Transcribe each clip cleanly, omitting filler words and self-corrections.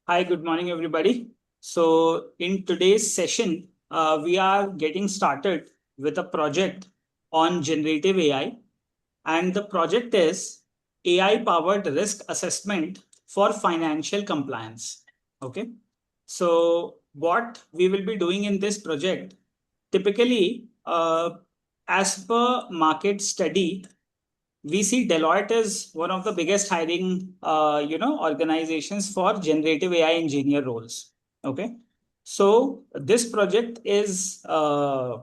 Hi, good morning, everybody. So, in today's session, we are getting started with a project on generative AI, and the project is AI powered risk assessment for financial compliance. Okay. So, what we will be doing in this project typically, as per market study, we see Deloitte is one of the biggest hiring, organizations for generative AI engineer roles. Okay, so this project is will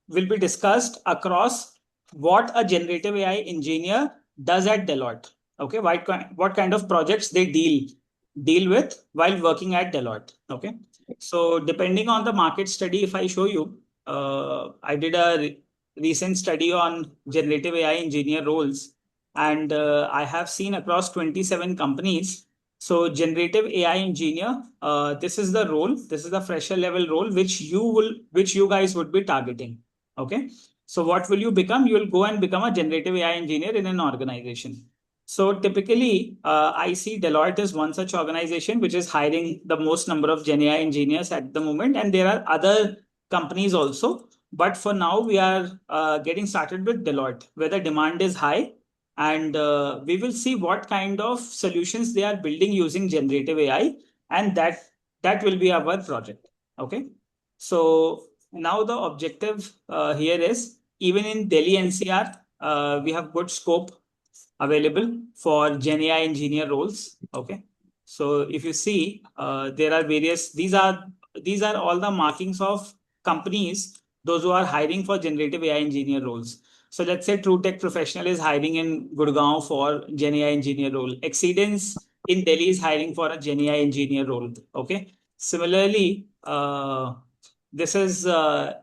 be discussed across what a generative AI engineer does at Deloitte. Okay, what kind of projects they deal with while working at Deloitte. Okay, so depending on the market study, if I show you, I did a recent study on generative AI engineer roles, and I have seen across 27 companies. So, generative AI engineer, this is the role, this is the fresher level role which you guys would be targeting. Okay. So, what will you become? You will go and become a generative AI engineer in an organization. So, typically, I see Deloitte is one such organization which is hiring the most number of Gen AI engineers at the moment, and there are other companies also, but for now, we are getting started with Deloitte, where the demand is high, and we will see what kind of solutions they are building using generative AI, and that will be our project. Okay. So now the objective here is even in Delhi NCR, we have good scope available for Gen AI engineer roles. Okay. So if you see, there are various. These are all the markings of companies, those who are hiring for generative AI engineer roles. So let's say True Tech Professional is hiring in Gurgaon for Gen AI engineer role. Exceedance in Delhi is hiring for a Gen AI engineer role. Okay. Similarly, this is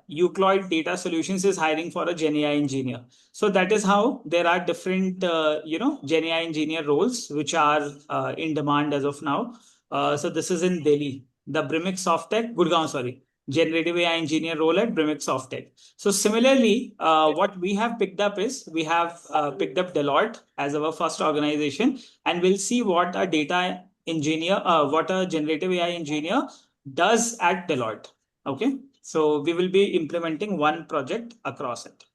Euclid Data Solutions is hiring for a Gen AI engineer. So that is how there are different, Gen AI engineer roles which are in demand as of now. So this is in Delhi, the Brimmix Softtech, Gurgaon, sorry, generative AI engineer role at Brimmix Softtech. So similarly, what we have picked up is we have picked up Deloitte as our first organization, and we'll see what a data engineer, what a generative AI engineer does at Deloitte. Okay, so we will be implementing one project across it.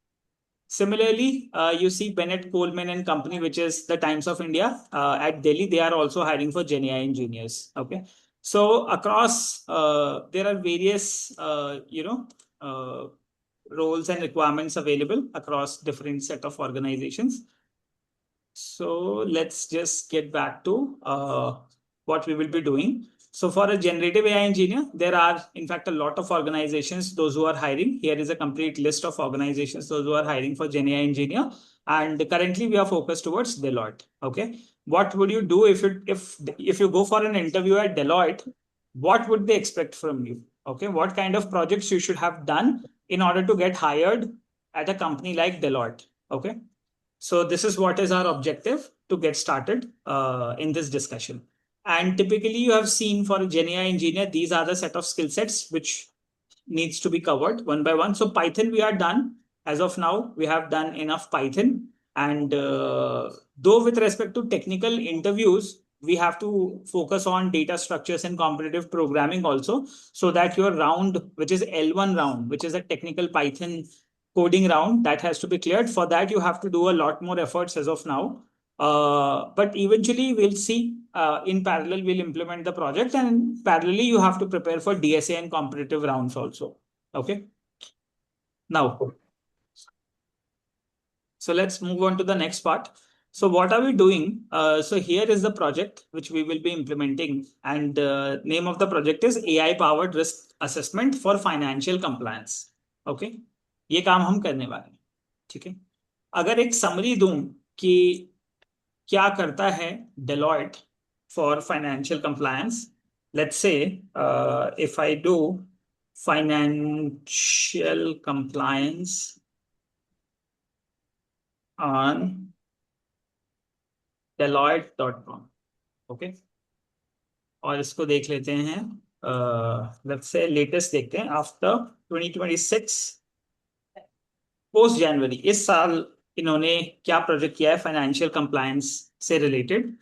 Similarly, you see Bennett Coleman and Company, which is the Times of India at Delhi. They are also hiring for Gen AI engineers. Okay, so across there are various roles and requirements available across different set of organizations. So let's just get back to what we will be doing. So for a generative AI engineer, there are in fact a lot of organizations, those who are hiring. Here is a complete list of organizations, those who are hiring for Gen AI engineer. And currently we are focused towards Deloitte. Okay. What would you do if you go for an interview at Deloitte? What would they expect from you? Okay. What kind of projects you should have done in order to get hired at a company like Deloitte? Okay. So this is what is our objective to get started in this discussion. And typically you have seen for a Gen AI engineer, these are the set of skill sets which needs to be covered one by one. So Python, we are done. As of now, we have done enough Python. And though with respect to technical interviews, we have to focus on data structures and competitive programming also, so that your round, which is L1 round, which is a technical Python coding round, that has to be cleared. For that, you have to do a lot more efforts as of now. But eventually, we'll see. In parallel, we'll implement the project, and parallelly, you have to prepare for DSA and competitive rounds also. Okay. Now, so let's move on to the next part. So what are we doing? So here is the project which we will be implementing, and name of the project is AI powered risk assessment for financial compliance. Okay, ये काम हम करने वाले हैं. ठीक है. अगर एक समरी दूं कि क्या करता है Deloitte for financial compliance, let's say if I do financial compliance on Deloitte.com. Okay, और इसको देख लेते हैं. लेट्स से लेटेस्ट देखते हैं आफ्टर 2026 पोस्ट जनवरी. इस साल इन्होंने क्या प्रोजेक्ट किया है फाइनेंशियल कंप्लायंस से related.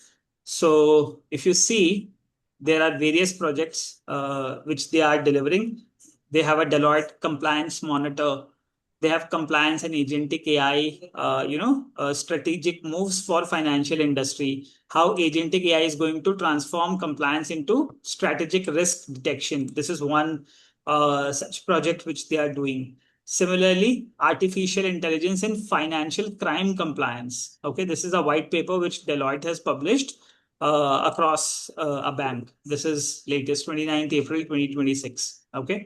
So if you see, there are various projects which they are delivering. They have a Deloitte compliance monitor. They have compliance and agentic AI, strategic moves for financial industry. How agentic AI is going to transform compliance into strategic risk detection. This is one such project which they are doing. Similarly, artificial intelligence in financial crime compliance. Okay, this is a white paper which Deloitte has published across a bank. This is latest 29th April 2026. Okay.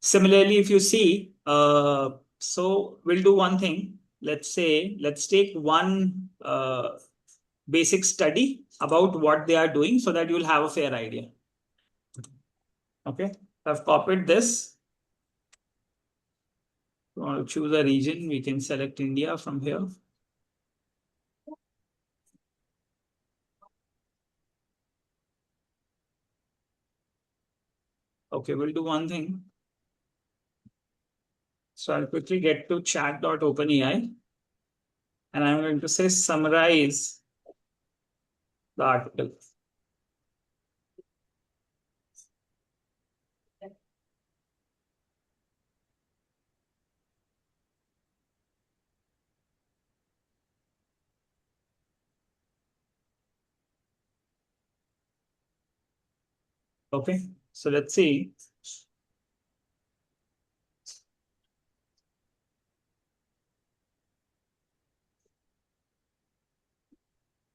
Similarly, if you see, so we'll do one thing. Let's take one basic study about what they are doing so that you'll have a fair idea. Okay. I've copied this. If you want to choose a region, we can select India from here. Okay, we'll do one thing. So I'll quickly get to chat.openai and I'm going to say summarize the article. Okay, so let's see.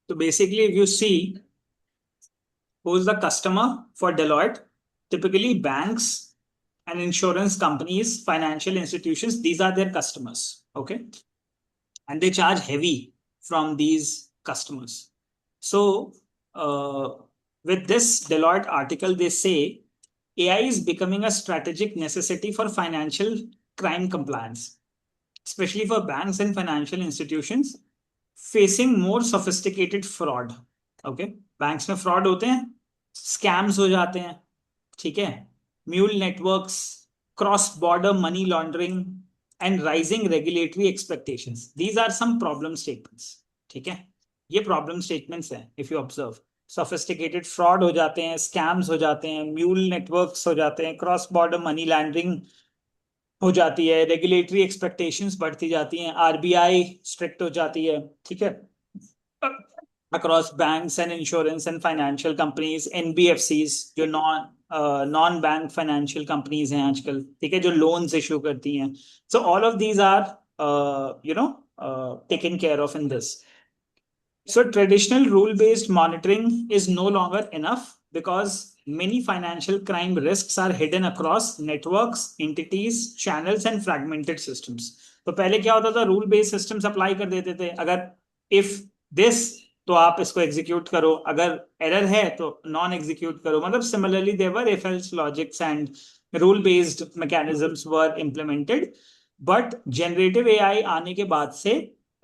So basically, if you see who's the customer for Deloitte, typically banks and insurance companies, financial institutions, these are their customers. Okay. And they charge heavy from these customers. So, with this Deloitte article, they say AI is becoming a strategic necessity for financial crime compliance, especially for banks and financial institutions facing more sophisticated fraud. Okay, banks में fraud होते हैं, scams हो जाते हैं, ठीक है, mule networks, cross border money laundering and rising regulatory expectations. These are some problem statements. ठीक है, ये problem statements हैं. If you observe, sophisticated fraud हो जाते हैं, scams हो जाते हैं, mule networks हो जाते हैं, cross border money laundering हो जाती है, रेगुलेटरी एक्सपेक्टेशंस बढ़ती जाती हैं, आरबीआई स्ट्रिक्ट हो जाती है, ठीक है, across banks and insurance and financial companies, NBFCs जो नॉन बैंक फाइनेंशियल कंपनीज हैं आजकल, ठीक है, जो लोन्स इशू करती हैं. So all of these are taken care of in this. So traditional rule-based monitoring is no longer enough because many financial crime risks are hidden across networks, entities, channels and fragmented systems. तो पहले क्या होता था, rule based systems apply कर देते थे. अगर if this तो आप इसको एग्जीक्यूट करो, अगर एरर है तो नॉन एग्जीक्यूट करो. मतलब similarly there if else logics and rule based mechanisms were implemented. But generative AI आने के बाद से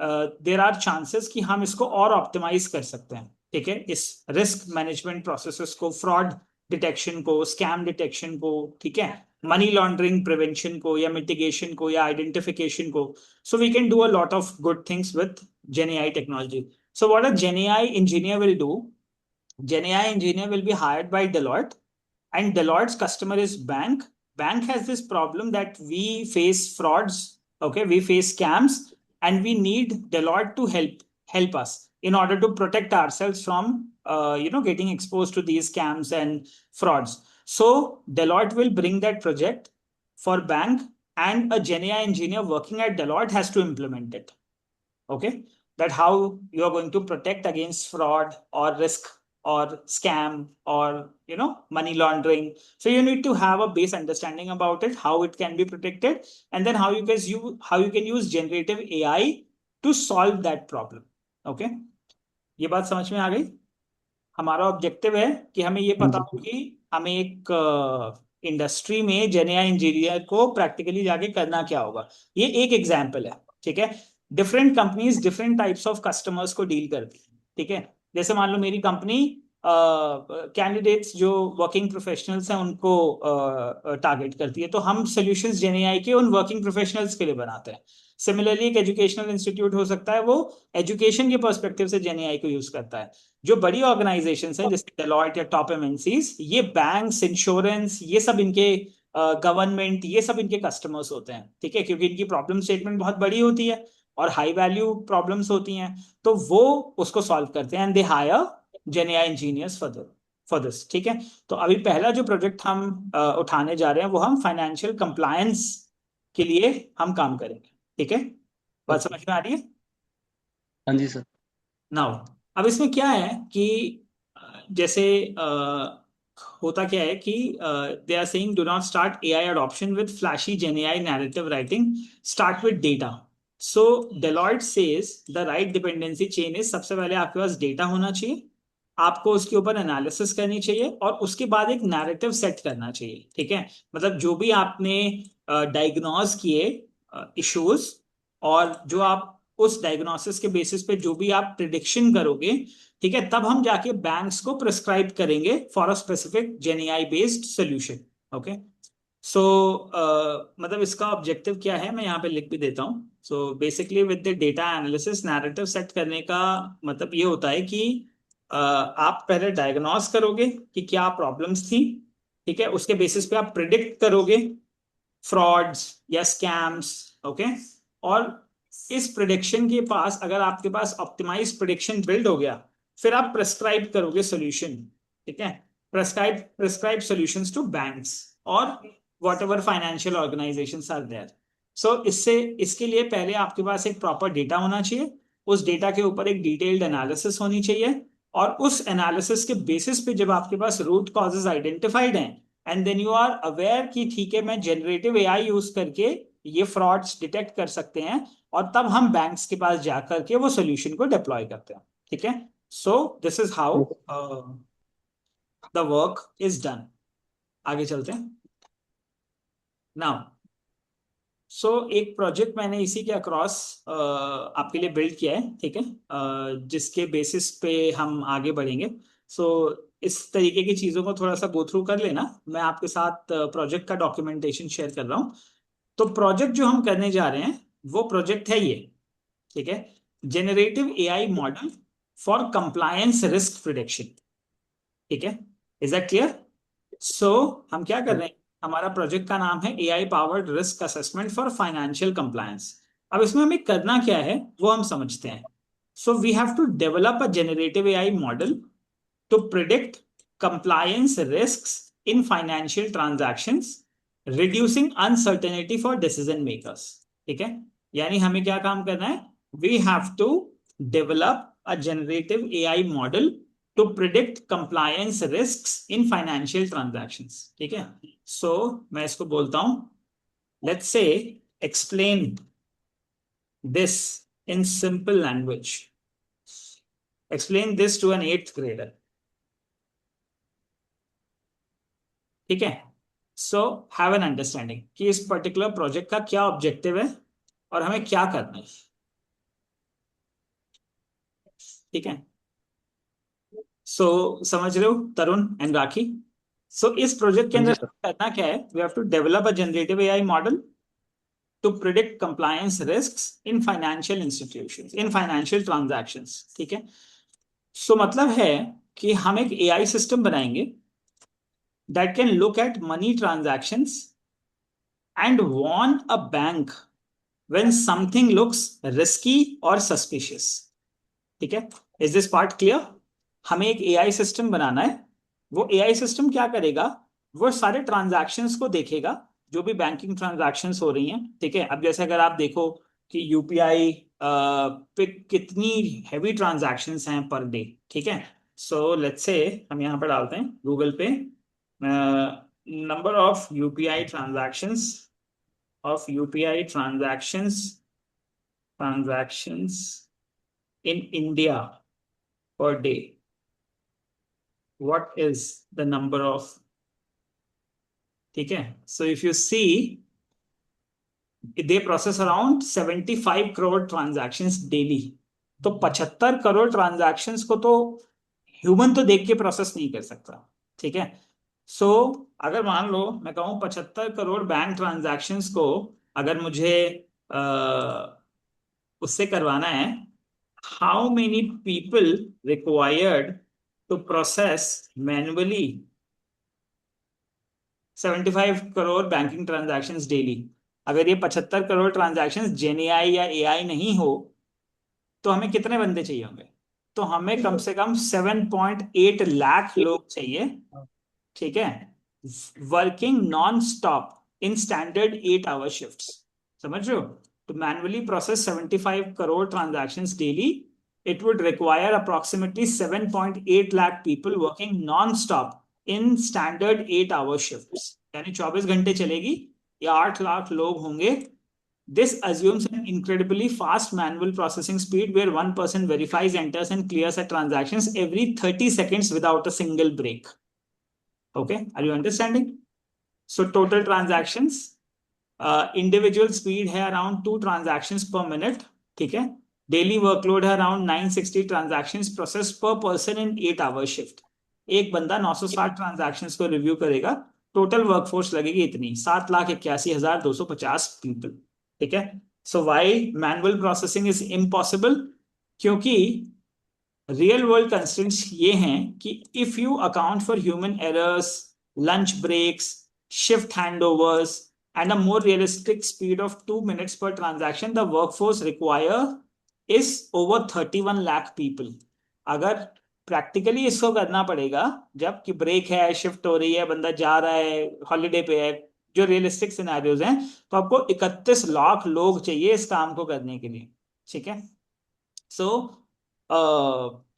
देर आर चांसेस कि हम इसको और ऑप्टिमाइज कर सकते हैं. ठीक है, इस रिस्क मैनेजमेंट प्रोसेसेस को, फ्रॉड डिटेक्शन को, स्कैम डिटेक्शन को, ठीक है, मनी लॉन्ड्रिंग प्रिवेंशन को या मिटिगेशन को या आइडेंटिफिकेशन को. So we can do a lot of good things with GenAI technology. So what a GenAI engineer will do, GenAI engineer will be hired by Deloitte and Deloitte's customer is bank. Bank has this problem that we face frauds, okay, we face scams and we need Deloitte to help us in order to protect ourselves from getting exposed to these scams and frauds. So Deloitte will bring that project for bank and a GenAI engineer working at Deloitte has to implement it. Okay, that how you are going to protect against fraud or risk or scam or money laundering. So you need to have a base understanding about it, how it can be protected, and then how you can use generative AI to solve that problem. Okay, ये बात समझ में आ गई. हमारा objective है कि हमें ये पता हो कि हमें एक इंडस्ट्री में जेनेआई इंजीनियर को प्रैक्टिकली जाके करना क्या होगा. ये एक एग्जाम्पल है. ठीक है, different companies different types of customers को डील करती है. ठीक है, जैसे मान लो मेरी कंपनी कैंडिडेट्स जो वर्किंग प्रोफेशनल्स हैं उनको टारगेट करती है। तो हम सॉल्यूशंस जेनेआई के उन वर्किंग प्रोफेशनल्स के लिए बनाते हैं। सिमिलरली एक एजुकेशनल इंस्टीट्यूट हो सकता है, वो एजुकेशन के पर्सपेक्टिव से जेनेआई को यूज करता है। जो बड़ी ऑर्गेनाइजेशंस हैं जैसे डेलॉयट या टॉप एमएनसीज, ये बैंक्स, इंश्योरेंस, ये सब इनके गवर्नमेंट, ये सब इनके कस्टमर्स होते हैं, ठीक है, क्योंकि इनकी प्रॉब्लम स्टेटमेंट बहुत बड़ी होती है और हाई वैल्यू प्रॉब्लम्स होती हैं। तो वो उसको सॉल्व करते हैं and they hire GenAI engineers for this, ठीक है। तो अभी पहला जो प्रोजेक्ट हम उठाने जा रहे हैं वो हम फाइनेंशियल कंप्लायंस के लिए हम काम करेंगे, ठीक है। बात ओके। समझ में आ रही है? हाँ जी सर। नाउ अब इसमें क्या है कि जैसे होता क्या है कि they are saying do not start AI adoption with flashy gen AI narrative writing, start with data. So Deloitte says the right dependency chain is, सबसे पहले आपके पास डेटा होना चाहिए, आपको उसके ऊपर एनालिसिस करनी चाहिए और उसके बाद एक नैरेटिव सेट करना चाहिए, ठीक है। मतलब जो भी आपने डायग्नोज किए इश्यूज, और जो आप उस डायग्नोसिस के बेसिस पे जो भी आप प्रिडिक्शन करोगे, ठीक है, तब हम जाके बैंक्स को प्रिस्क्राइब करेंगे for a specific GenAI based solution. Okay. So मतलब इसका ऑब्जेक्टिव क्या है, मैं यहाँ पे लिख भी देता हूँ। So basically with the data analysis, narrative set करने का मतलब ये होता है कि आप पहले डायग्नोस करोगे कि क्या प्रॉब्लम्स थी, ठीक है, उसके बेसिस पे आप प्रिडिक्ट करोगे फ्रॉड्स या स्कैम्स। ओके। और इस प्रिडिक्शन के पास, अगर आपके पास ऑप्टिमाइज प्रिडिक्शन बिल्ड हो गया, फिर आप प्रेस्क्राइब करोगे सोल्यूशन, ठीक है। प्रेस्क्राइब सॉल्यूशंस टू बैंक्स और whatever financial organisations are there. So इससे, इसके लिए पहले आपके पास एक प्रॉपर डेटा होना चाहिए, उस डेटा के ऊपर एक डिटेल्ड एनालिसिस होनी चाहिए, और उस एनालिसिस के बेसिस पे जब आपके पास रूट कॉजेज आइडेंटिफाइड हैं, and then you are aware कि ठीक है, मैं जनरेटिव एआई यूज करके ये फ्रॉड्स डिटेक्ट कर सकते हैं, और तब हम बैंक्स के पास जाकर के वो सोल्यूशन को डिप्लॉय करते हैं, ठीक है। So this is how the work is done. आगे चलते हैं नाउ। सो एक प्रोजेक्ट मैंने इसी के अक्रॉस आपके लिए बिल्ड किया है, ठीक है, जिसके बेसिस पे हम आगे बढ़ेंगे। सो इस तरीके की चीज़ों को थोड़ा सा गो थ्रू कर लेना, मैं आपके साथ प्रोजेक्ट का डॉक्यूमेंटेशन शेयर कर रहा हूँ। तो प्रोजेक्ट जो हम करने जा रहे हैं वो प्रोजेक्ट है ये, ठीक है, generative AI model for compliance risk prediction, ठीक है। Is that clear? सो हम क्या कर रहे हैं, हमारा प्रोजेक्ट का नाम है AI powered risk assessment for financial compliance. अब इसमें हमें करना क्या है वो हम समझते हैं। So we have to develop a generative AI model to predict compliance risks in financial transactions, reducing uncertainty for decision makers, ठीक है। यानी हमें क्या काम करना है, we have to develop a generative AI model to predict compliance risks in financial transactions, ठीक है। सो मैं इसको बोलता हूं, let's say explain this in simple language, explain this to an eighth grader, ठीक है। सो हैव एन अंडरस्टैंडिंग कि इस पर्टिकुलर प्रोजेक्ट का क्या ऑब्जेक्टिव है और हमें क्या करना है, ठीक है। सो समझ रहे हो तरुण एंड राखी? सो इस प्रोजेक्ट के हाँ जी अंदर सर। करना क्या है, we have to develop a generative AI model to predict compliance risks in financial institutions, in financial transactions, ठीक है। सो मतलब है कि हम एक एआई सिस्टम बनाएंगे that can look at money transactions and warn a bank when something looks risky or suspicious, ठीक है। Is this part clear? हमें एक एआई सिस्टम बनाना है, वो एआई सिस्टम क्या करेगा, वो सारे ट्रांजैक्शंस को देखेगा, जो भी बैंकिंग ट्रांजैक्शंस हो रही हैं, ठीक है। अब जैसे अगर आप देखो कि यूपीआई पे कितनी हैवी ट्रांजैक्शंस हैं पर डे, ठीक है। सो लेट्स से हम यहाँ पर डालते हैं गूगल पे, number of UPI transactions, of UPI transactions in India per day. What is the number of? ठीक है। So if you see, they process around 75 crore transactions daily. तो 75 करोड़ ट्रांजैक्शंस को तो ह्यूमन तो देख के प्रोसेस नहीं कर सकता, ठीक है। सो अगर मान लो मैं कहूँ 75 करोड़ बैंक ट्रांजैक्शंस को अगर मुझे उससे करवाना है, how many people required to process manually 75 crore banking transactions daily. अगर ये 75 करोड़ ट्रांजैक्शंस जेन एआई या एआई नहीं हो तो हमें कितने बंदे चाहिए होंगे? तो हमें कम से कम 7.8 लाख लोग चाहिए, ठीक है, working non stop in standard 8 hour shifts. समझ रहे हो? to manually process 75 crore transactions daily, it would require approximately 7.8 lakh people working non-stop in standard 8 hour shifts, यानी 24 घंटे चलेगी या 8 लाख लोग होंगे। This assumes an incredibly fast manual processing speed where one person verifies, enters, and clears a transactions every 30 seconds without a single break. Okay, are you understanding? So total transactions, individual speed है around 2 transactions per minute, ठीक है। Daily workload है around 960 transactions process पर person in 8 hour shift. एक बंदा 960 transactions को review करेगा। Total workforce लगेगी इतनी 7,81,250 पीपल, ठीक है। So why manual processing is impossible? क्योंकि रियल वर्ल्ड कंस्ट्रेंट्स ये हैं कि if you account for human errors, lunch breaks, shift handovers and a more realistic speed of 2 minutes per transaction, the workforce required is over 31 lakh people. अगर practically इसको करना पड़ेगा जब कि ब्रेक है, शिफ्ट हो रही है, बंदा जा रहा है, हॉलीडे पे है, जो रियलिस्टिक सिनेरियोज हैं, तो आपको 31 लाख लोग चाहिए इस काम को करने के लिए, ठीक है। सो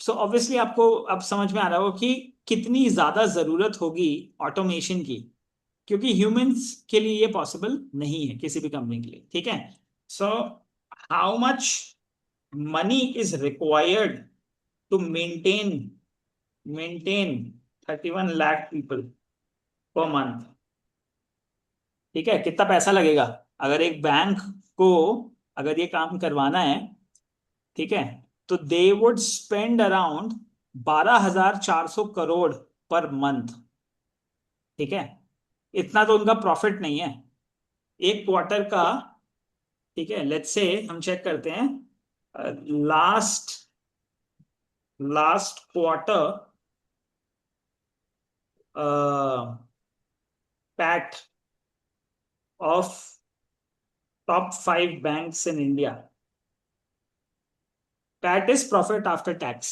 सो ऑब्वियसली आपको अब समझ में आ रहा होगा कि कितनी ज्यादा जरूरत होगी ऑटोमेशन की, क्योंकि ह्यूमंस के लिए ये पॉसिबल नहीं है किसी भी कंपनी के लिए, ठीक है। So how much money is required to maintain 31 lakh people per month, ठीक है। कितना पैसा लगेगा अगर एक बैंक को अगर ये काम करवाना है, ठीक है। तो they would spend around 12,400 crore पर मंथ, ठीक है। इतना तो उनका प्रॉफिट नहीं है एक क्वार्टर का, ठीक है। लेट्स से हम चेक करते हैं last last quarter PAT of top 5 banks in India. PAT is profit after tax,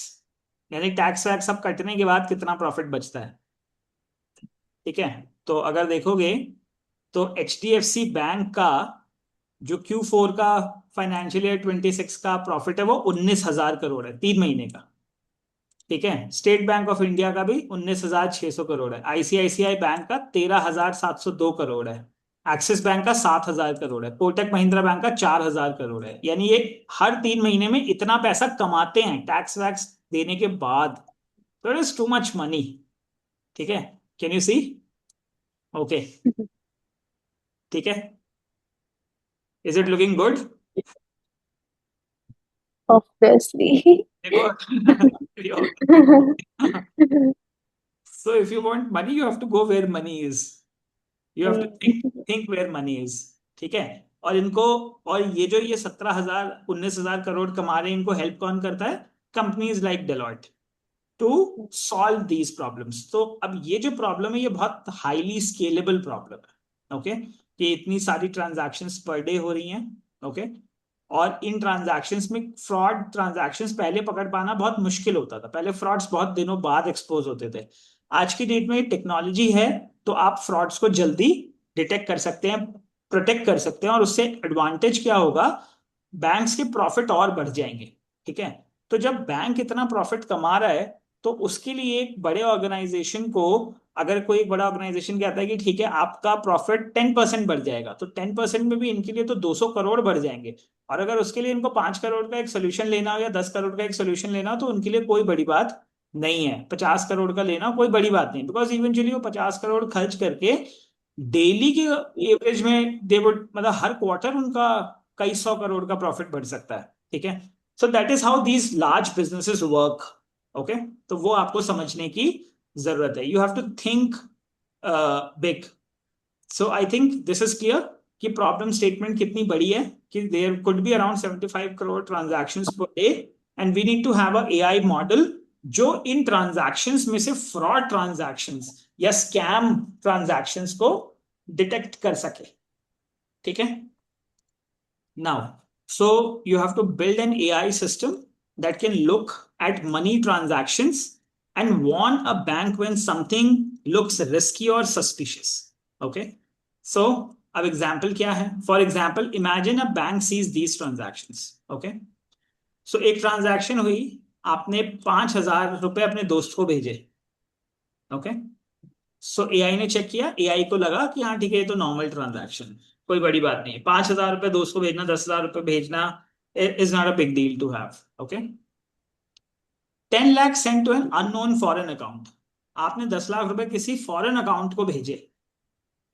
यानी टैक्स वैक्स सब कटने के बाद कितना प्रॉफिट बचता है, ठीक है। तो अगर देखोगे तो H D F C bank का जो Q4 का फाइनेंशियल ईयर 26 का प्रॉफिट है वो 19,000 करोड़ है 3 महीने का, ठीक है। स्टेट बैंक ऑफ इंडिया का भी 19,600 करोड़ है, आईसीआईसीआई बैंक का 13,702 करोड़ है, एक्सिस बैंक का 7,000 करोड़ है, कोटक महिंद्रा बैंक का 4,000 करोड़ है। यानी ये हर 3 महीने में इतना पैसा कमाते हैं टैक्स वैक्स देने के बाद। तो it is too much money, ठीक है। Can you see? ओके, ठीक है। Is it looking good? Obviously. देखो so if you want money you have to go where money is, you have to think where money is, ठीक है। और इनको, और ये 17,000 19,000 करोड़ कमा रहे हैं, इनको हेल्प कौन करता है? Companies like Deloitte to solve these problems. तो अब ये जो प्रॉब्लम है ये बहुत हाईली स्केलेबल प्रॉब्लम है, ओके। कि इतनी सारी ट्रांजैक्शंस पर डे हो रही हैं, ओके। और इन ट्रांजैक्शंस में फ्रॉड ट्रांजैक्शंस पहले पकड़ पाना बहुत मुश्किल होता था, पहले फ्रॉड्स बहुत दिनों बाद एक्सपोज होते थे। आज की डेट में टेक्नोलॉजी है तो आप फ्रॉड्स को जल्दी डिटेक्ट कर सकते हैं, प्रोटेक्ट कर सकते हैं, और उससे एडवांटेज क्या होगा? बैंक्स के प्रॉफिट और बढ़ जाएंगे, ठीक है। तो जब बैंक इतना प्रॉफिट कमा रहा है तो उसके लिए एक बड़े ऑर्गेनाइजेशन को, अगर कोई एक बड़ा ऑर्गेनाइजेशन कहता है कि ठीक है आपका प्रॉफिट 10% बढ़ जाएगा, तो 10% में भी इनके लिए तो 200 करोड़ बढ़ जाएंगे। और अगर उसके लिए इनको 5 करोड़ का एक सोल्यूशन लेना हो या 10 करोड़ का एक सोल्यूशन लेना हो तो उनके लिए कोई बड़ी बात नहीं है। 50 करोड़ का लेना कोई बड़ी बात नहीं, बिकॉज इवेंचुअली वो 50 करोड़ खर्च करके डेली के एवरेज में दे वुड, मतलब हर क्वार्टर उनका कई 100 करोड़ का प्रॉफिट बढ़ सकता है, ठीक है। So that is how these large businesses work, okay, तो वो आपको समझने की जरूरत है. You have to think big. So I think this is clear कि प्रॉब्लम स्टेटमेंट कितनी बड़ी है, कि there could be around 75 crore transactions per day, and we need to have a AI model जो इन ट्रांजैक्शंस में से फ्रॉड ट्रांजैक्शंस या स्कैम ट्रांजैक्शंस को डिटेक्ट कर सके. ठीक है. Now, so you have to build an AI system that can look at money transactions and warn a bank when something looks risky or suspicious. Okay. So, अब example क्या है? For example, imagine a bank sees these transactions. Okay. So, एक transaction हुई, आपने 5,000 रुपए अपने दोस्त को भेजे. ओके. सो एआई ने चेक किया, एआई को लगा कि हाँ ठीक है, ये तो नॉर्मल ट्रांजैक्शन, कोई बड़ी बात नहीं है. 5,000 रुपए दोस्त को भेजना, 10,000 रुपए भेजना is not a big deal to have. Okay. 10 lakh send to an unknown foreign account. आपने 10 लाख रुपए किसी फॉरेन अकाउंट को भेजे.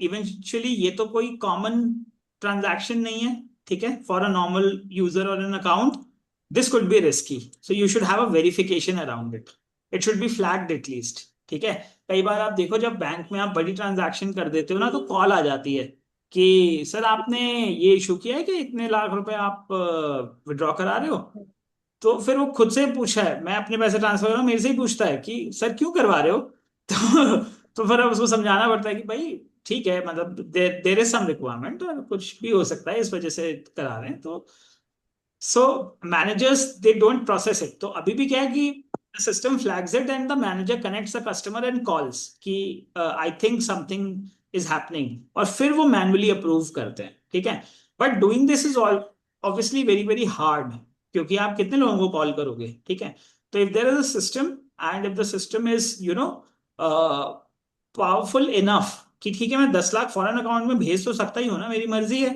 इवेंचुअली ये तो कोई कॉमन ट्रांजैक्शन नहीं है. ठीक है. फॉर अ नॉर्मल यूजर और an account this could be risky, so you should have a verification around it. It should be flagged at least. ठीक है. कई बार आप देखो, जब बैंक में आप बड़ी ट्रांजैक्शन कर देते हो ना, तो कॉल आ जाती है कि सर आपने ये इशू किया है कि इतने लाख रुपए आप विड्रॉ करा रहे हो. तो फिर वो खुद से पूछा है, मैं अपने पैसे ट्रांसफर कर रहा हूँ, मेरे से ही पूछता है कि सर क्यों करवा रहे हो. तो फिर अब उसको समझाना पड़ता है कि भाई ठीक है, मतलब देर इज सम रिक्वायरमेंट, और कुछ भी हो सकता है, इस वजह से करा रहे हैं. तो so managers they don't process it. तो अभी भी क्या है कि system flags it and the manager connects the customer and calls कि I think something is happening, और फिर वो मैनुअली अप्रूव करते हैं. ठीक है. But doing this is all obviously very very hard, क्योंकि आप कितने लोगों को कॉल करोगे. ठीक है. तो if there is a system, and if the system is powerful enough कि ठीक है, मैं 10 लाख फॉरेन अकाउंट में भेज तो सकता ही हूँ ना, मेरी मर्जी है,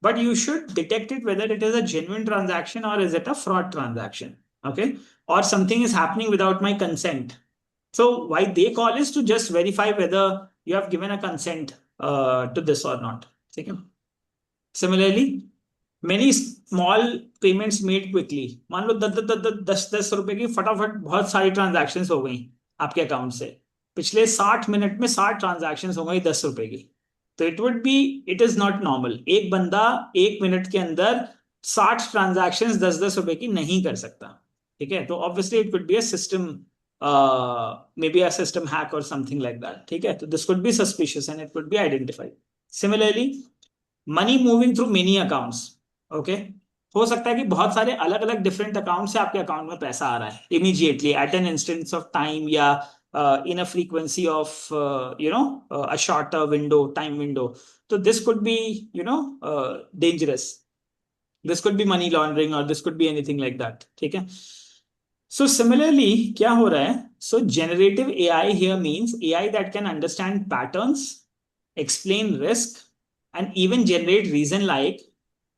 but you should detect it whether it is a genuine transaction or is it a fraud transaction. Okay. Or something is happening without my consent. So why they call is to just verify whether you have given a consent to this or not. Okay. Similarly, many small payments made quickly. मान लो 10 रुपए की फटाफट बहुत सारी transactions हो गई आपके account से. पिछले 60 मिनट में 60 ट्रांजैक्शंस हो गई 10 रुपए की. तो इट इज नॉट नॉर्मल. एक बंदा 1 मिनट के अंदर 60 ट्रांजैक्शंस 10-10 रुपए की नहीं कर सकता. ठीक है. तो obviously it could be a system, may be a system hack और समथिंग लाइक दैट. ठीक है. तो this could be suspicious and it could be identified. Similarly, money moving through many accounts. Okay. हो सकता है कि बहुत सारे अलग अलग डिफरेंट अकाउंट से आपके अकाउंट में पैसा आ रहा है immediately eight an instance of time, या in a frequency of a shorter window, time window. So this could be dangerous. This could be money laundering, or this could be anything like that. ठीक है. So similarly, क्या हो रहा है? So generative AI here means AI that can understand patterns, explain risk, and even generate reason like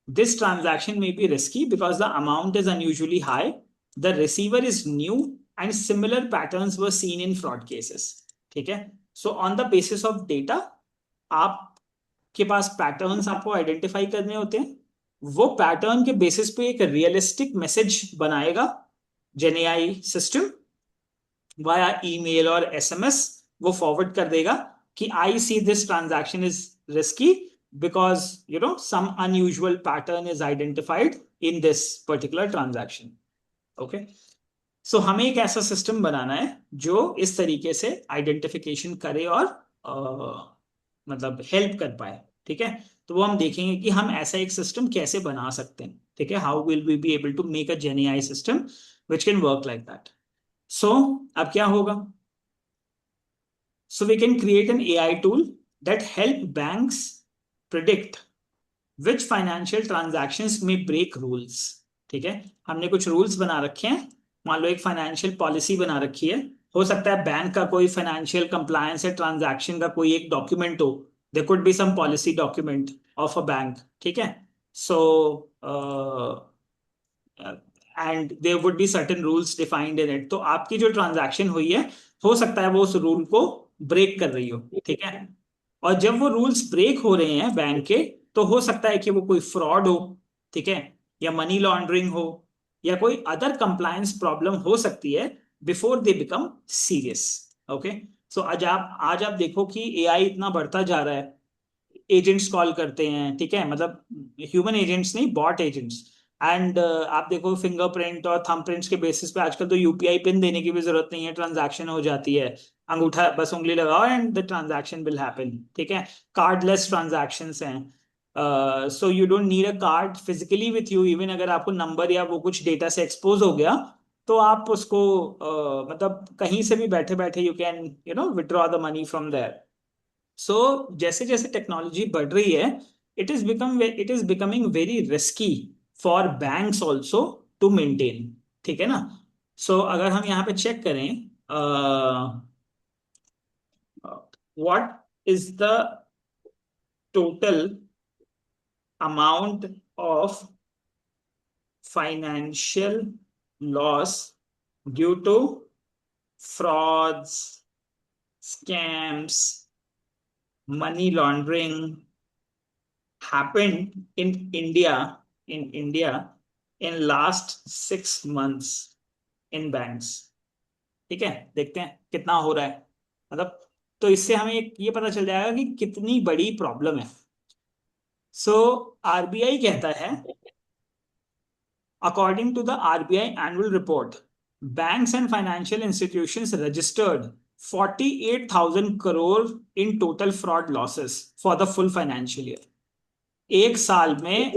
this transaction may be risky because the amount is unusually high, the receiver is new, and similar patterns were seen in fraud cases. ठीक है. So on the basis of data, आपके पास patterns आपको identify करने होते हैं. वो pattern के basis पे एक रियलिस्टिक मैसेज बनाएगा जेनएआई सिस्टम वाया ईमेल और एसएमएस. वो फॉरवर्ड कर देगा कि I see this transaction is risky because some unusual pattern is identified in this particular transaction. Okay. So हमें एक ऐसा सिस्टम बनाना है जो इस तरीके से आइडेंटिफिकेशन करे और मतलब हेल्प कर पाए. ठीक है. तो वो हम देखेंगे कि हम ऐसा एक सिस्टम कैसे बना सकते हैं. ठीक है. How will we be able to make a GenAI system which can work like that. So अब क्या होगा? So we can create an AI tool that help banks predict which financial transactions may break rules. ठीक है. हमने कुछ rules बना रखे हैं. मान लो एक फाइनेंशियल पॉलिसी बना रखी है. हो सकता है बैंक का कोई फाइनेंशियल कंप्लायंस है ट्रांजैक्शन का कोई एक डॉक्यूमेंट हो. There could be some policy document of a bank. ठीक है. So and there would be certain rules defined in it. तो आपकी जो ट्रांजैक्शन हुई है, हो सकता है वो उस रूल को ब्रेक कर रही हो. ठीक है. और जब वो रूल्स ब्रेक हो रहे हैं बैंक के, तो हो सकता है कि वो कोई फ्रॉड हो. ठीक है. या मनी लॉन्ड्रिंग हो, या कोई अदर कंप्लायंस प्रॉब्लम हो सकती है before they become serious. Okay, so आज आप देखो कि एआई इतना बढ़ता जा रहा है, एजेंट्स कॉल करते हैं, ठीक है, मतलब ह्यूमन एजेंट्स नहीं, बॉट एजेंट्स। एंड आप देखो फिंगरप्रिंट और थंब प्रिंट्स के बेसिस पे आजकल तो यूपीआई पिन देने की भी जरूरत नहीं है, ट्रांजैक्शन हो जाती है। अंगूठा बस उंगली लगाओ and the transaction will happen, ठीक है। कार्डलेस ट्रांजैक्शंस हैं, so you don't need a card physically with you. Even अगर आपको नंबर या वो कुछ डेटा से एक्सपोज हो गया तो आप उसको मतलब कहीं से भी बैठे बैठे you can withdraw the money from there. So जैसे जैसे टेक्नोलॉजी बढ़ रही है, it is becoming very risky for banks also to maintain, ठीक है ना। सो अगर हम यहाँ पे चेक करें, what is the total amount of financial loss due to frauds, scams, money laundering happened in India in last 6 months in banks, ठीक है। देखते हैं कितना हो रहा है, मतलब तो इससे हमें ये पता चल जाएगा कि कितनी बड़ी प्रॉब्लम है। सो आरबीआई कहता है, according to the RBI annual report, banks and financial institutions registered 48,000 crore in total fraud losses for the full financial year। एक साल में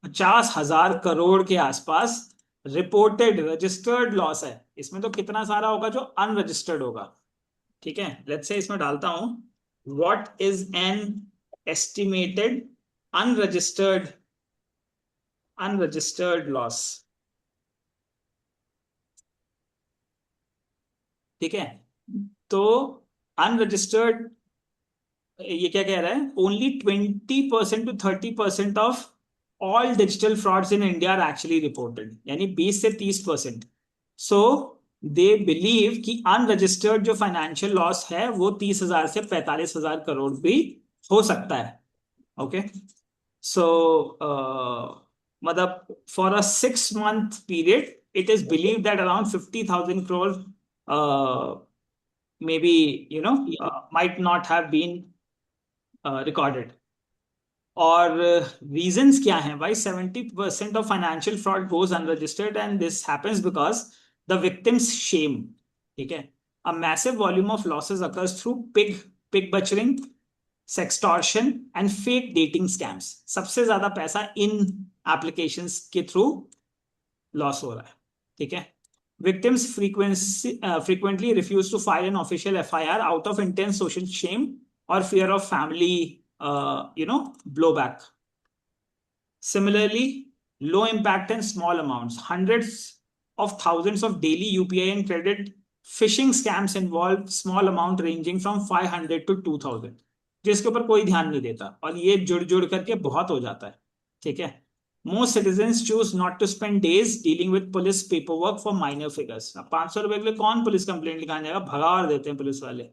50,000 करोड़ के आसपास रिपोर्टेड रजिस्टर्ड लॉस है। इसमें तो कितना सारा होगा जो अनरजिस्टर्ड होगा, ठीक है। लेट्स से इसमें डालता हूं, what is an estimated unregistered unregistered loss, ठीक है। तो अनरजिस्टर्ड, ये क्या कह रहा है, only 20% to 30% of all digital frauds in India are actually reported, यानी 20 से 30%। सो दे बिलीव कि अनरजिस्टर्ड जो फाइनेंशियल लॉस है वो 30,000 से 45,000 करोड़ भी हो सकता है। ओके, सो मतलब for a 6 month period it is believe that around 50,000 crore maybe might not have been recorded। और रीजंस क्या हैं, why 70% of financial fraud goes unregistered, and this happens because the victims shame, ठीक है। A massive volume of losses occurs through pig butchering, sextortion and fake dating scams. सबसे ज्यादा पैसा इन applications के थ्रू लॉस हो रहा है, ठीक है। Victims frequently refuse to file an official FIR out of intense social shame or fear of family, blowback. Similarly, low impact and small amounts, hundreds of thousands of daily UPI and credit phishing scams involve small amount ranging from 500 to 2,000, जिसके ऊपर कोई ध्यान नहीं देता और ये जुड़ जुड़ करके बहुत हो जाता है, ठीक है। Most citizens choose not to spend days dealing with police paperwork for minor figures। अब 500 रुपए के लिए कौन पुलिस कंप्लेंट लिखाने जाएगा, भगा और देते हैं पुलिस वाले,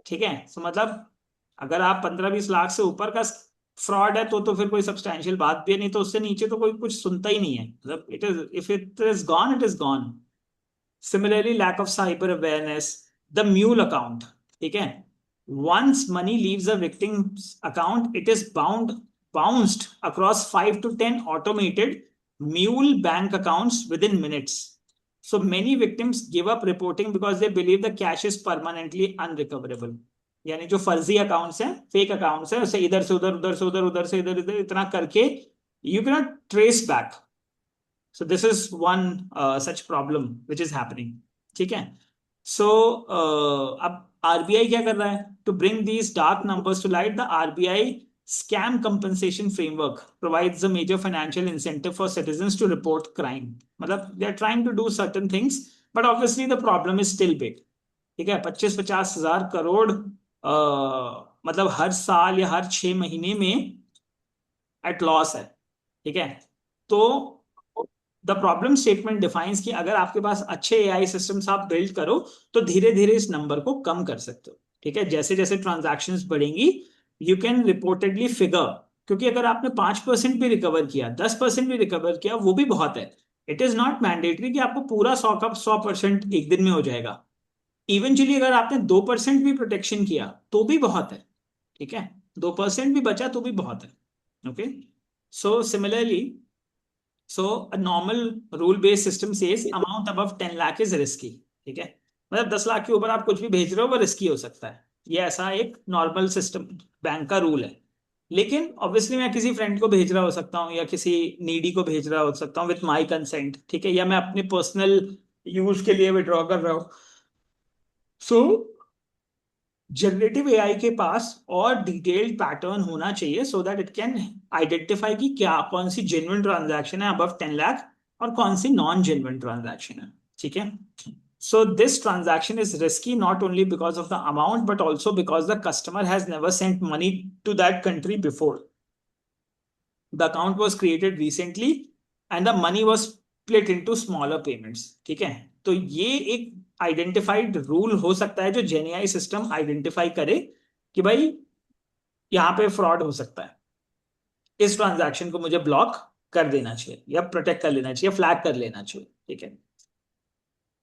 ठीक है। सो मतलब अगर आप 15-20 लाख से ऊपर का फ्रॉड है तो फिर कोई सब्सटैंशियल बात भी है, नहीं तो उससे नीचे तो कोई कुछ सुनता ही नहीं है, मतलब it is, if it is gone it is gone. Similarly lack of cyber awareness, the mule account, ठीक है। Once money leaves a victim's account, it is bounced across 5 to 10 automated mule bank accounts within minutes. So many victims give up reporting because they believe the cash is permanently unrecoverable। यानी जो फर्जी accounts हैं, fake accounts हैं, उसे इधर से उधर, उधर से उधर, उधर से इधर, इधर इतना करके you cannot trace back। So this is one such problem which is happening, ठीक है। सो अब आरबीआई क्या कर रहा है, to bring these dark numbers to light, the RBI scam compensation framework provides a major financial incentive for citizens to report crime. मतलब they are trying to do certain things, but obviously the problem is still big, ठीक है। 25-50 हजार करोड़ मतलब हर साल या हर 6 महीने में eight loss है, ठीक है। तो द प्रॉब्लम स्टेटमेंट डिफाइंस कि अगर आपके पास अच्छे एआई सिस्टम्स आप बिल्ड करो तो धीरे धीरे इस नंबर को कम कर सकते हो, ठीक है। जैसे जैसे ट्रांजैक्शंस बढ़ेंगी यू कैन रिपोर्टेडली फिगर, क्योंकि अगर आपने 5% भी रिकवर किया, 10% भी रिकवर किया, वो भी बहुत है। इट इज नॉट मैंडेटरी कि आपको पूरा 100% एक दिन में हो जाएगा। इवेंचुअली अगर आपने 2% भी प्रोटेक्शन किया तो भी बहुत है, ठीक है, 2% भी बचा तो भी बहुत है। Okay, so similarly, so a normal rule based system says amount above 10 lakh is risky, ठीक है, मतलब 10 लाख के ऊपर आप कुछ भी भेज रहे हो वो रिस्की हो सकता है, ये ऐसा एक नॉर्मल सिस्टम बैंक का रूल है। लेकिन ऑब्वियसली मैं किसी फ्रेंड को भेज रहा हो सकता हूँ या किसी नीडी को भेज रहा हो सकता हूँ विथ माई कंसेंट, ठीक है, या मैं अपने पर्सनल यूज के लिए विड्रॉ कर रहा हूँ। सो जनरेटिव एआई के पास और डिटेल्ड पैटर्न होना चाहिए so that it can identify कि क्या कौन सी जेन्युइन ट्रांजैक्शन है अबव 10 लाख और कौन सी नॉन जेन्युइन ट्रांजैक्शन है, ठीक है। So this transaction is risky not only because of the amount but also because the customer has never sent money to that country before. The account was created recently and the money was split into smaller payments, ठीक है। तो ये एक identified rule हो सकता है जो जेनीआई system identify करे कि भाई यहाँ पे फ्रॉड हो सकता है, इस ट्रांजैक्शन को मुझे ब्लॉक कर देना चाहिए या प्रोटेक्ट कर लेना चाहिए, फ्लैग कर लेना चाहिए, ठीक है।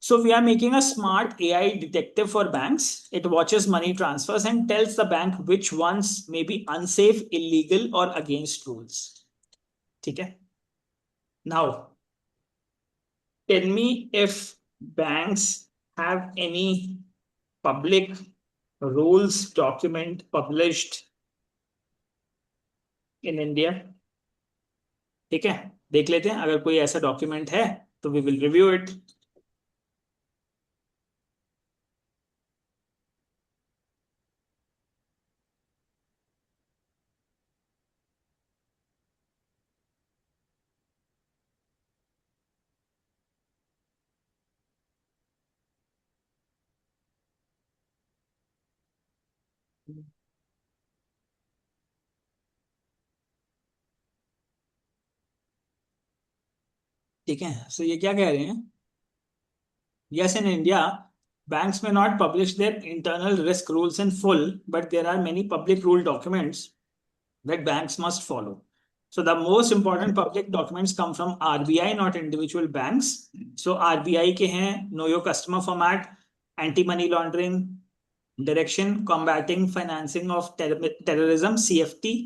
So we are making a smart AI detective for banks. It watches money transfers and tells the bank which ones may be unsafe, illegal, or against rules. ठीक है? Now, tell me if banks have any public rules document published in India. ठीक है? देख लेते हैं अगर कोई ऐसा डॉक्यूमेंट है तो we will review it. ठीक है, so ये क्या कह रहे हैं? Yes, in India, banks may not publish their internal risk rules in full, but there are many public rule documents that banks must follow. So the most important public documents come from RBI, not individual banks. So RBI के हैं Know Your Customer Format, Anti-Money Laundering, Direction, Combating Financing of Terrorism, CFT,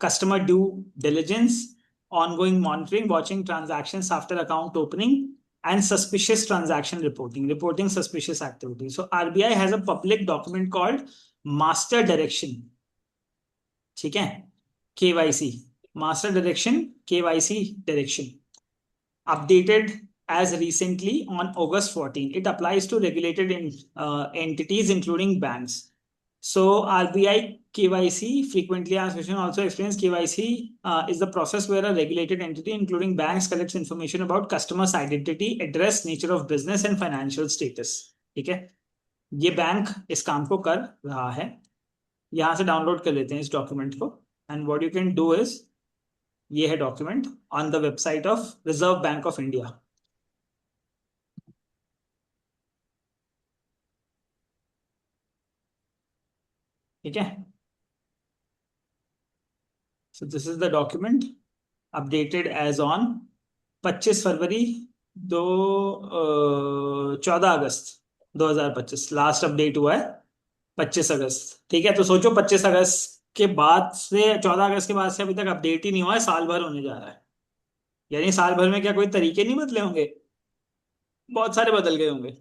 Customer Due Diligence, Ongoing Monitoring, Watching Transactions after Account Opening, and Suspicious Transaction Reporting, Reporting Suspicious Activity. So RBI has a public document called Master Direction, ठीक है, KYC, Master Direction, KYC Direction, updated as recently on August 14. It applies to regulated entities, including banks. So RBI KYC, frequently asked question, also explains KYC is the process where a regulated entity, including banks, collects information about customers' identity, address, nature of business, and financial status. ठीक है, ये bank इस काम को कर रहा है। यहाँ से डाउनलोड कर लेते हैं इस डॉक्यूमेंट को, and what you can do is, ये है document on the website of Reserve Bank of India, ठीक है। So this is the document updated as on 25 फरवरी, दो 14 अगस्त 2025 लास्ट अपडेट हुआ है, 25 अगस्त, ठीक है। तो सोचो 25 अगस्त के बाद से, 14 अगस्त के बाद से अभी तक अपडेट ही नहीं हुआ है, साल भर होने जा रहा है। यानी साल भर में क्या कोई तरीके नहीं बदले होंगे? बहुत सारे बदल गए होंगे,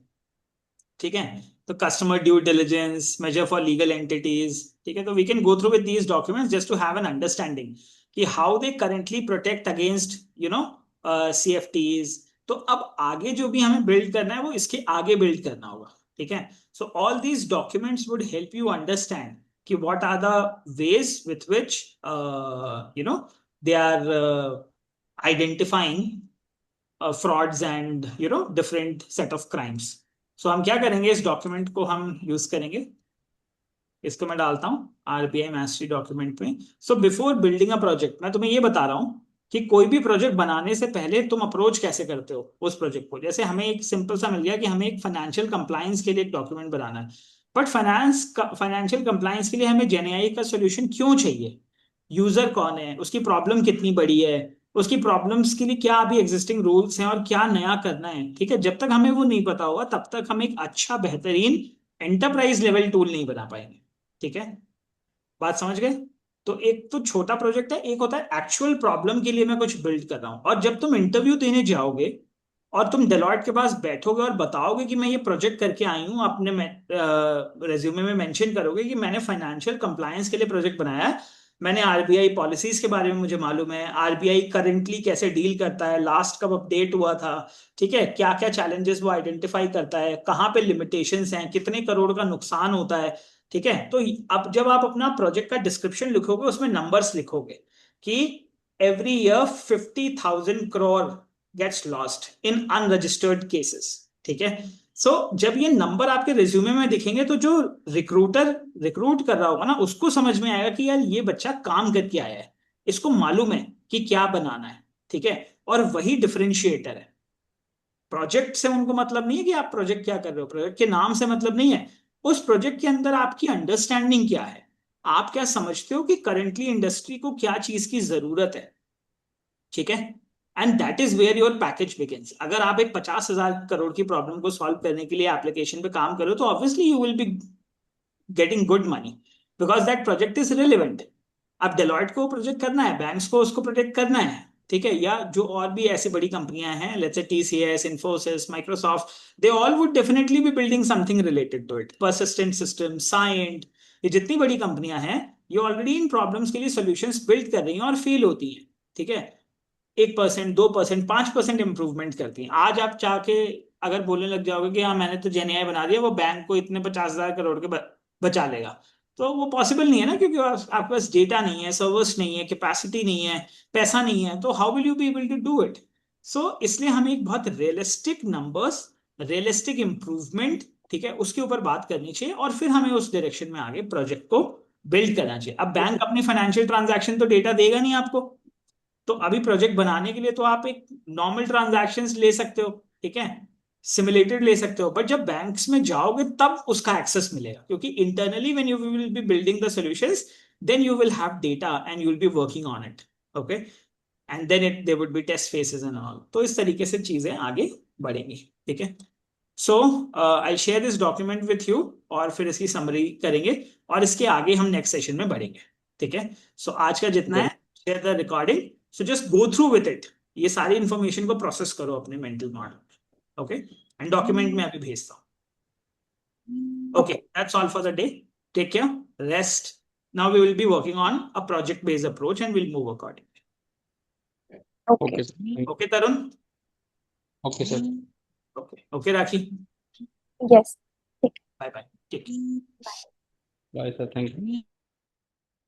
ठीक है। तो customer due diligence, measure for legal entities, ठीक है। तो we can go through with these documents just to have an understanding कि how they currently protect against CFTs। तो अब आगे जो भी हमें बिल्ड करना है वो इसके आगे बिल्ड करना होगा, ठीक है। So all these documents would help you understand कि what are the ways with which they are identifying frauds and different set of crimes. So हम क्या करेंगे, इस डॉक्यूमेंट को हम यूज करेंगे, इसको मैं डालता हूं आरबीआई मास्टरी डॉक्यूमेंट में। So before building a project, मैं तुम्हें ये बता रहा हूं कि कोई भी प्रोजेक्ट बनाने से पहले तुम अप्रोच कैसे करते हो उस प्रोजेक्ट को। जैसे हमें एक सिंपल सा मिल गया कि हमें एक फाइनेंशियल कंप्लायंस के लिए एक डॉक्यूमेंट बनाना है, बट फाइनेंशियल कंप्लायंस के लिए हमें जेनेआई का सोल्यूशन क्यों चाहिए? यूजर कौन है, उसकी प्रॉब्लम कितनी बड़ी है, उसकी प्रॉब्लम्स के लिए क्या अभी एग्जिस्टिंग रूल्स हैं और क्या नया करना है। ठीक है, जब तक हमें वो नहीं पता होगा तब तक हम एक अच्छा बेहतरीन एंटरप्राइज लेवल टूल नहीं बना पाएंगे। ठीक है, बात समझ गए। तो एक तो छोटा प्रोजेक्ट है, एक होता है एक्चुअल प्रॉब्लम के लिए मैं कुछ बिल्ड कर रहा हूं। और जब तुम इंटरव्यू देने जाओगे और तुम डेलॉयट के पास बैठोगे और बताओगे कि मैं ये प्रोजेक्ट करके आई हूँ, अपने रेज्यूमे में मेंशन करोगे कि मैंने फाइनेंशियल कंप्लायंस के लिए प्रोजेक्ट बनाया है, मैंने आरबीआई पॉलिसीज के बारे में मुझे मालूम है, आरबीआई करंटली कैसे डील करता है, लास्ट कब अपडेट हुआ था, ठीक है, क्या क्या चैलेंजेस वो आइडेंटिफाई करता है, कहाँ पे लिमिटेशंस हैं, कितने करोड़ का नुकसान होता है। ठीक है, तो अब जब आप अपना प्रोजेक्ट का डिस्क्रिप्शन लिखोगे उसमें नंबर्स लिखोगे कि every year 50,000 crore gets lost in unregistered cases. ठीक है, सो जब ये नंबर आपके रिज्यूमे में दिखेंगे तो जो रिक्रूटर रिक्रूट कर रहा होगा ना उसको समझ में आएगा कि यार ये बच्चा काम करके आया है, इसको मालूम है कि क्या बनाना है। ठीक है, और वही डिफरेंशिएटर है। प्रोजेक्ट से उनको मतलब नहीं है कि आप प्रोजेक्ट क्या कर रहे हो, प्रोजेक्ट के नाम से मतलब नहीं है, उस प्रोजेक्ट के अंदर आपकी अंडरस्टैंडिंग क्या है, आप क्या समझते हो कि करंटली इंडस्ट्री को क्या चीज की जरूरत है। ठीक है, and that is where your package begins. अगर आप एक 50,000 करोड़ की प्रॉब्लम को सॉल्व करने के लिए एप्लीकेशन पे काम करो तो obviously you will be getting good money because that project is relevant. अब डेलॉयट को प्रोजेक्ट करना है, बैंक्स को उसको प्रोटेक्ट करना है। ठीक है, या जो और भी ऐसी बड़ी कंपनियां हैं, let's say TCS, Infosys, Microsoft, they all would definitely be building something related to it. Persistent System, Cyient, ये जितनी बड़ी कंपनियां हैं ये ऑलरेडी इन प्रॉब्लम्स के लिए सॉल्यूशंस बिल्ड कर रही हैं और फेल होती हैं। ठीक है, 1%, 2%, 5% इंप्रूवमेंट करती हैं। आज आप चाह के अगर बोलने लग जाओगे कि हाँ मैंने तो जेन एआई बना दिया, वो बैंक को इतने 50,000 करोड़ के बचा लेगा, तो वो पॉसिबल नहीं है ना, क्योंकि आपके पास डेटा नहीं है, सर्वर्स नहीं है, कैपेसिटी नहीं है, पैसा नहीं है, तो how will you be able to do it. So इसलिए हमें एक बहुत रियलिस्टिक नंबर्स, रियलिस्टिक इंप्रूवमेंट, ठीक है, उसके ऊपर बात करनी चाहिए और फिर हमें उस डायरेक्शन में आगे प्रोजेक्ट को बिल्ड करना चाहिए। अब बैंक अपनी फाइनेंशियल ट्रांजैक्शन तो डेटा देगा नहीं आपको, तो अभी प्रोजेक्ट बनाने के लिए तो आप एक नॉर्मल ट्रांजैक्शंस ले सकते हो, ठीक है, सिमुलेटेड ले सकते हो, बट जब बैंक्स में जाओगे तब उसका एक्सेस मिलेगा, क्योंकि internally when you will be building the solutions then you will have data and you will be working on it. Okay, and then it there would be test phases and all. तो इस तरीके से चीजें आगे बढ़ेंगी। ठीक है, so I share this document with you और फिर इसकी समरी करेंगे और इसके आगे हम नेक्स्ट सेशन में बढ़ेंगे। ठीक है, सो आज का जितना है, share the recording, so just go through with it, ये सारी इंफॉर्मेशन को प्रोसेस करो अपने mental model. Okay, and document में अभी भेजता हूँ। Okay, that's all for the day, take care, rest. Now we will be working on a project based approach and will move accordingly. Okay. Okay sir. Okay Tarun, okay sir. Okay okay Rakhi, Yes. Bye bye, take bye sir, thank you.